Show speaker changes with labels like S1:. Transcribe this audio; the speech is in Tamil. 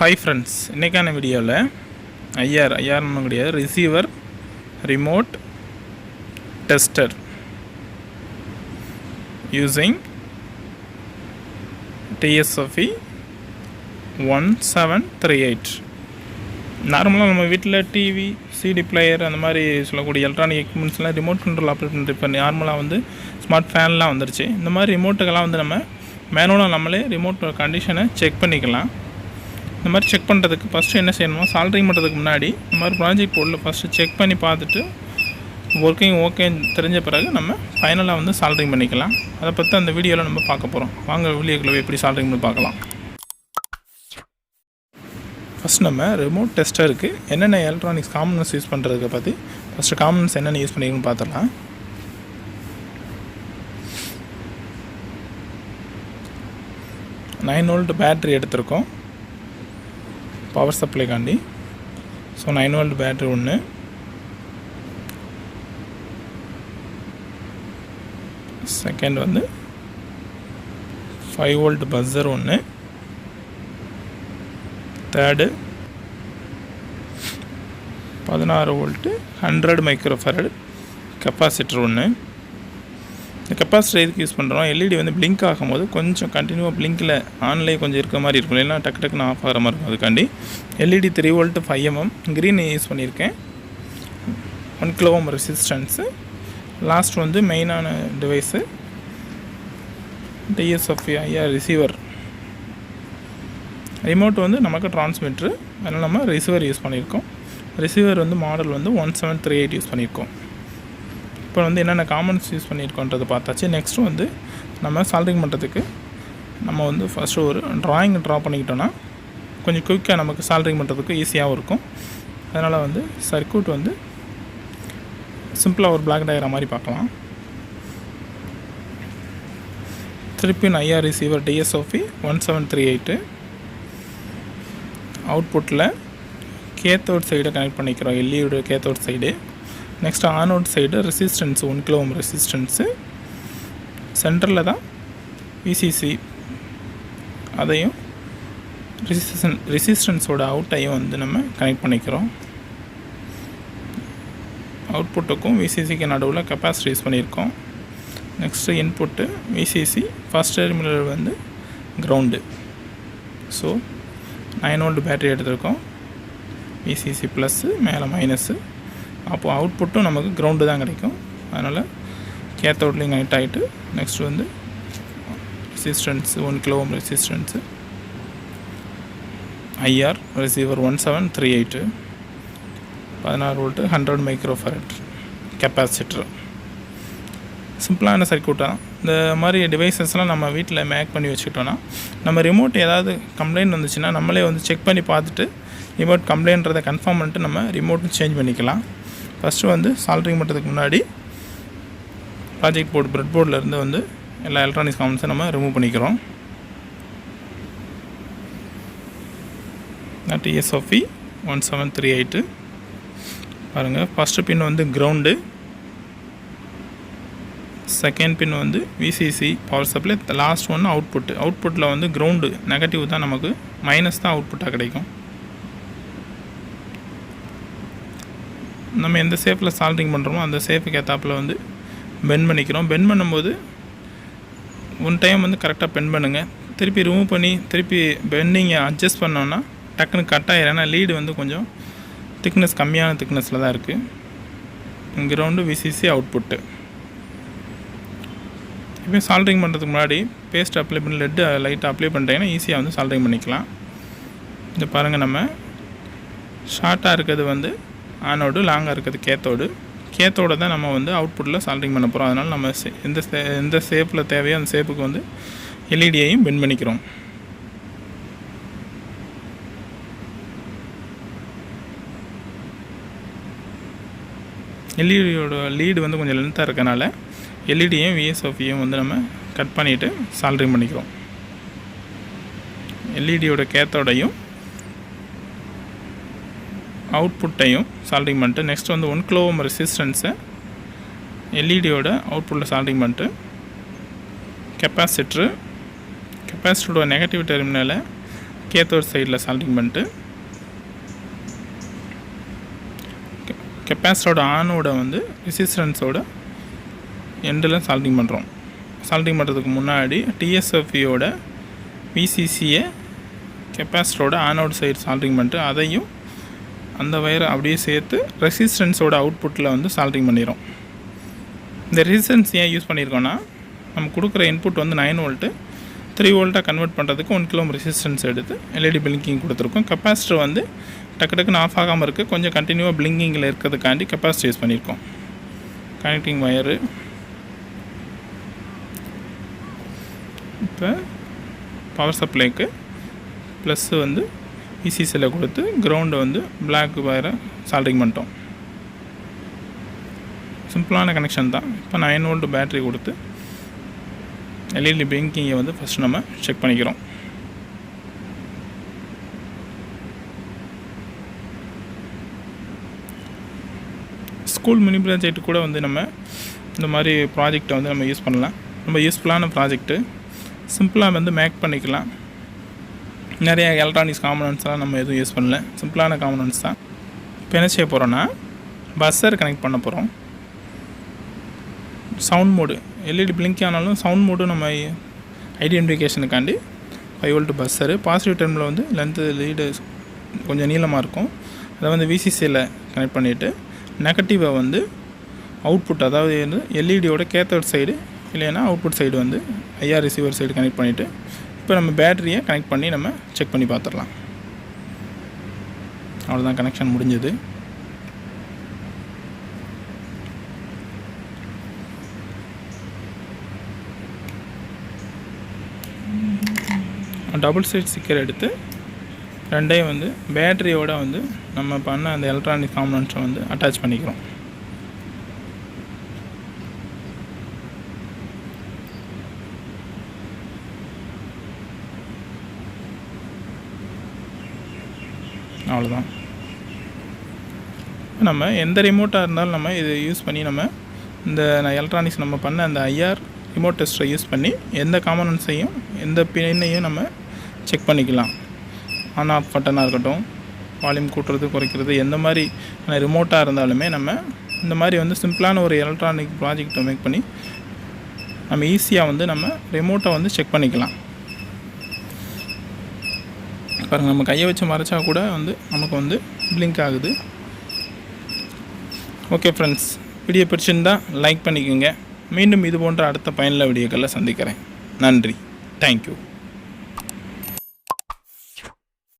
S1: ஹாய் ஃப்ரெண்ட்ஸ், இன்றைக்கான வீடியோவில் ஐஆர்னு கிடையாது, receiver remote tester using TSOFE 1738. நார்மலாக நம்ம வீட்டில் டிவி, சிடி பிளேயர் அந்த மாதிரி சொல்லக்கூடிய எலக்ட்ரானிக் எக்யூப்மெண்ட்ஸ்லாம் ரிமோட் கண்ட்ரோல் ஆப்ரேட் பண்ணுறது. இப்போ நார்மலாக வந்து ஸ்மார்ட் ஃபேன்லாம் வந்துருச்சு. இந்த மாதிரி ரிமோட்டுக்கெல்லாம் வந்து நம்ம மேனுவலாக நம்மளே ரிமோட் கண்டிஷனை செக் பண்ணிக்கலாம். இந்த மாதிரி செக் பண்ணுறதுக்கு ஃபஸ்ட்டு என்ன செய்யணுமோ, சால்ட்ரிங் பண்ணுறதுக்கு முன்னாடி இந்த மாதிரி ப்ராஜெக்ட் போர்டில் ஃபஸ்ட்டு செக் பண்ணி பார்த்துட்டு ஒர்க்கிங் ஓகேன்னு தெரிஞ்ச பிறகு நம்ம ஃபைனலாக வந்து சால்ட்ரிங் பண்ணிக்கலாம். அதை பற்றி அந்த வீடியோவில் நம்ம பார்க்க போகிறோம். வாங்க வீடியோக்குள்ளே எப்படி சால்ட்ரிங் பண்ணி பார்க்கலாம். ஃபஸ்ட் நம்ம ரிமோட் டெஸ்டருக்கு என்னென்ன எலக்ட்ரானிக்ஸ் காமன்ஸ் யூஸ் பண்ணுறதுக்கு பற்றி ஃபஸ்ட்டு காமன்ஸ் என்னென்ன யூஸ் பண்ணிக்கணும்னு பார்த்துடலாம். நைன் வோல்ட் பேட்ரி எடுத்திருக்கோம் பவர் சப்ளைக்காண்டி. ஸோ 9 வோல்ட் பேட்ரி ஒன்று, செகண்ட் வந்து 5 வோல்ட் பஸ்ஸர் ஒன்று, தேர்டு 16 வோல்ட்டு 100 மைக்ரோஃபரட் கெப்பாசிட்டர் ஒன்று. இந்த கெப்பாசிட்டர் எதுக்கு யூஸ் பண்ணுறோம், எல்இடி வந்து பிளிங்க் ஆகும்போது கொஞ்சம் கண்டினியூவாக பிளிங்கில் ஆன்லேயே கொஞ்சம் இருக்க மாதிரி இருக்கும், இல்லைன்னா டக்கு டக்குன்னு ஆஃப் ஆகிற மாதிரி இருக்கும். அதுக்காண்டி LED 3 volt 5 mm green use பண்ணியிருக்கேன். 1 kilo ohm ரெசிஸ்டன்ஸு. லாஸ்ட் வந்து மெயினான device TSOFE IR receiver. Remote வந்து நமக்கு ட்ரான்ஸ்மிட்ரு, அதனால் நம்ம ரிசீவர் யூஸ் பண்ணியிருக்கோம். ரிசீவர் வந்து மாடல் வந்து 1738 யூஸ் பண்ணியிருக்கோம். இப்போ வந்து என்னென்ன காமன்ஸ் யூஸ் பண்ணியிருக்கோன்றது பார்த்தாச்சு. நெக்ஸ்ட்டு வந்து நம்ம சால்ட்ரிங் பண்ணுறதுக்கு நம்ம வந்து ஃபஸ்ட்டு ஒரு ட்ராயிங் ட்ரா பண்ணிக்கிட்டோன்னா கொஞ்சம் குயிக்காக நமக்கு சால்ட்ரிங் பண்ணுறதுக்கு ஈஸியாகவும் இருக்கும். அதனால் வந்து சர்க்யூட் வந்து சிம்பிளாக ஒரு பிளாக் டயக்ராம் மாதிரி பார்க்கலாம். திருப்பின் IR ரிசீவர் TSOFE 1738 அவுட்புட்டில் கேத்தோட் சைடை கனெக்ட் பண்ணிக்கிறோம், எல்இடியோட cathode side. Next anode side resistance 1 kilo ohm resistance. சென்டரில் தான் VCC, அதையும் ரெசிஸ்டன்ஸோட அவுட்டையும் வந்து நம்ம கனெக்ட் பண்ணிக்கிறோம். அவுட்புட்டுக்கும் VCCக்கு நடுவில் கெப்பாசிட்டி யூஸ் பண்ணியிருக்கோம். Next input VCC, first terminal வந்து கிரவுண்டு. ஸோ 9 வோல்ட் பேட்டரி எடுத்திருக்கோம், VCC ப்ளஸ்ஸு மேலே மைனஸு. அப்போது அவுட்புட்டும் நமக்கு கிரவுண்டு தான் கிடைக்கும். அதனால் கேத்தோட்லேயும் கனெக்ட் ஆகிட்டு நெக்ஸ்ட் வந்து resistance 1 kilo ohm resistance. IR receiver 1738 16 volt 100 microfarad capacitor. சிம்பிளான சர்க்யூட் தான். இந்த மாதிரி டிவைசஸ்லாம் நம்ம வீட்டில் மேக் பண்ணி வச்சுக்கிட்டோன்னா நம்ம ரிமோட் ஏதாவது கம்ப்ளைண்ட் வந்துச்சுன்னா நம்மளே வந்து செக் பண்ணி பார்த்துட்டு ரிமோட் கம்ப்ளைண்ட்றதை கன்ஃபார்ம் பண்ணிட்டு நம்ம ரிமோட்டும் சேஞ்ச் பண்ணிக்கலாம். ஃபஸ்ட்டு வந்து சால்ட்ரிங் பண்ணுறதுக்கு முன்னாடி ப்ராஜெக்ட் போர்டு ப்ரெட் போர்டிலேருந்து வந்து எல்லா எலக்ட்ரானிக்ஸ் காமன்ஸை நம்ம ரிமூவ் பண்ணிக்கிறோம். TSOFE 1738 பாருங்கள். ஃபஸ்ட்டு பின் வந்து கிரவுண்டு, செகண்ட் பின் வந்து VCC பவர் சப்ளை, லாஸ்ட் ஒன்று அவுட்புட்டு. அவுட்புட்டில் வந்து கிரவுண்டு நெகட்டிவ் தான், நமக்கு மைனஸ் தான் அவுட்புட்டாக கிடைக்கும். நம்ம எந்த ஷேப்பில் சால்ட்ரிங் பண்ணுறோமோ அந்த ஷேப்புக்கு ஏற்றாப்பில் வந்து பெண்ட் பண்ணிக்கிறோம். பெண்ட் பண்ணும்போது ஒன் டைம் வந்து கரெக்டாக பெண்ட் பண்ணுங்கள். திருப்பி ரிமூவ் பண்ணி திருப்பி பெண்டிங்கை அட்ஜஸ்ட் பண்ணோன்னா டக்குன்னு கட் ஆகிடும். ஏன்னா லீடு வந்து கொஞ்சம் திக்னஸ் கம்மியான திக்னஸில் தான் இருக்குது. Ground VCC output. இப்போ சால்ட்ரிங் பண்ணுறதுக்கு முன்னாடி பேஸ்ட் அப்ளை பண்ணி லெட்டு லைட்டாக அப்ளை பண்ணிட்டீங்கன்னா ஈஸியாக வந்து சால்ட்ரிங் பண்ணிக்கலாம். இது பாருங்கள், நம்ம ஷார்ட்டாக இருக்கிறது வந்து ஆனோடு, லாங்காக இருக்கிறது கேத்தோடு. கேத்தோடு தான் நம்ம வந்து அவுட்புட்டில் சால்ட்ரிங் பண்ண போகிறோம். அதனால் நம்ம எந்த ஷேப்பில் தேவையோ அந்த ஷேப்புக்கு வந்து எல்இடியையும் பெண்ட் பண்ணிக்கிறோம். எல்இடியோட லீடு வந்து கொஞ்சம் லென்த்தாக இருக்கனால எல்இடியையும் VSOFEயும் வந்து நம்ம கட் பண்ணிவிட்டு சால்ட்ரிங் பண்ணிக்கிறோம். எல்இடியோட கேத்தோடையும் அவுட்புட்டையும் சால்ட்ரிங் பண்ணிட்டு நெக்ஸ்ட் வந்து 1 kilo ohm ரெசிஸ்டன்ஸை எல்இடியோட அவுட்புட்டில் சால்ட்ரிங் பண்ணிட்டு கெப்பாசிட்டரோட நெகட்டிவ் டெர்மினலை கேத்தோட் சைடில் சால்டிங் பண்ணிட்டு கெப்பாசிட்டரோட ஆனோட வந்து ரெசிஸ்டன்ஸோட எண்டில் சால்டிங் பண்ணுறோம். சால்டிங் பண்ணுறதுக்கு முன்னாடி டிஎஸ்எஃப்இயோட விசிசியை கெப்பாசிட்டரோட ஆனோட் சைடு சால்டிங் பண்ணிட்டு அதையும் அந்த வயரை அப்படியே சேர்த்து ரெசிஸ்டன்ஸோட அவுட்புட்டில் வந்து சால்டிங் பண்ணிடுறோம். இந்த ரெசிஸ்டன்ஸ் ஏன் யூஸ் பண்ணியிருக்கோன்னா, நம்ம கொடுக்குற இன்புட் வந்து 9 வோல்ட்டு 3 வோல்ட்டாக கன்வெர்ட் பண்ணுறதுக்கு 1 கிலோ ரெசிஸ்டன்ஸ் எடுத்து எல்இடி பிளிங்கிங் கொடுத்துருக்கோம். கெப்பாசிட்டர் வந்து டக்கு டக்குன்னு ஆஃப் ஆகாமல் இருக்குது, கொஞ்சம் கண்டினியூவாக பிளிங்கிங்கில் இருக்கிறதுக்காண்டி கெப்பாசிட்டர் யூஸ் பண்ணியிருக்கோம். கனெக்டிங் வயரு இப்போ பவர் சப்ளைக்கு ப்ளஸ்ஸு வந்து இசிசியில் கொடுத்து கிரவுண்டு வந்து பிளாக் வயரை சால்டிங் பண்ணிட்டோம். சிம்பிளான கனெக்ஷன் தான். இப்போ 9 வோல்ட் பேட்டரி கொடுத்து எல்இடி பிளிங்கிங்கை வந்து ஃபஸ்ட் நம்ம செக் பண்ணிக்கிறோம். ஸ்கூல் மினி ப்ராஜெக்ட் கூட வந்து நம்ம இந்த மாதிரி ப்ராஜெக்டை வந்து நம்ம யூஸ் பண்ணலாம். ரொம்ப யூஸ்ஃபுல்லான ப்ராஜெக்ட்டு, சிம்பிளாக வந்து மேக் பண்ணிக்கலாம். நிறைய எலக்ட்ரானிக்ஸ் காம்பனன்ட்ஸ்லாம் நம்ம எதுவும் யூஸ் பண்ணல, சிம்பிளான காம்பனன்ட்ஸ் தான். இப்போ என்ன செய்ய போகிறோன்னா, பஸ்ஸர் கனெக்ட் பண்ண போகிறோம். சவுண்ட் மோடு எல்இடி பிளிங்க் ஆனாலும் சவுண்ட் மோடு நம்ம ஐடென்டிஃபிகேஷனுக்காண்டி 5 வோல்ட் பஸ்ஸரு. பாசிட்டிவ் டெர்மில் வந்து லென்த்து லீடு கொஞ்சம் நீளமாக இருக்கும், அதை வந்து விசிசியில் கனெக்ட் பண்ணிவிட்டு நெகட்டிவை வந்து அவுட்புட், அதாவது வந்து எல்இடியோட கேத்தோட் சைடு இல்லைன்னா அவுட்புட் சைடு வந்து ஐஆர் ரிசீவர் சைடு கனெக்ட் பண்ணிவிட்டு இப்போ நம்ம பேட்டரியை கனெக்ட் பண்ணி நம்ம செக் பண்ணி பார்த்துடலாம். அவ்வளோதான், கனெக்ஷன் முடிஞ்சது. டபுள் சைட் ஸ்டிக்கர் எடுத்து ரெண்டையும் வந்து பேட்டரியோட வந்து நம்ம பண்ண அந்த எலக்ட்ரானிக் காம்பனன்ட்ஸை வந்து அட்டாச் பண்ணிக்கிறோம். அவ்வளோதான். நம்ம எந்த ரிமோட்டாக இருந்தாலும் நம்ம இதை யூஸ் பண்ணி நம்ம இந்த எலக்ட்ரானிக்ஸ் நம்ம பண்ண அந்த ஐஆர் ரிமோட் டெஸ்ட்டை யூஸ் பண்ணி எந்த காம்பனன்ட்ஸையும் எந்த பின்னையும் நம்ம செக் பண்ணிக்கலாம். ஆன் ஆஃப் பட்டனாக இருக்கட்டும், வால்யூம் கூட்டுறது குறைக்கிறது, எந்த மாதிரி ரிமோட்டாக இருந்தாலுமே நம்ம இந்த மாதிரி வந்து சிம்பிளான ஒரு எலக்ட்ரானிக் ப்ராஜெக்டை மேக் பண்ணி நம்ம ஈஸியாக வந்து நம்ம ரிமோட்டை வந்து செக் பண்ணிக்கலாம். பாருங்கள், நம்ம கையை வச்சு மறைச்சா கூட வந்து நமக்கு வந்து பிளிங்க் ஆகுது. ஓகே ஃப்ரெண்ட்ஸ், வீடியோ பிடிச்சிருந்தால் லைக் பண்ணிக்கோங்க. மீண்டும் இது போன்ற அடுத்த பயனுள்ள வீடியோக்களில் சந்திக்கிறேன். நன்றி, தேங்க்யூ.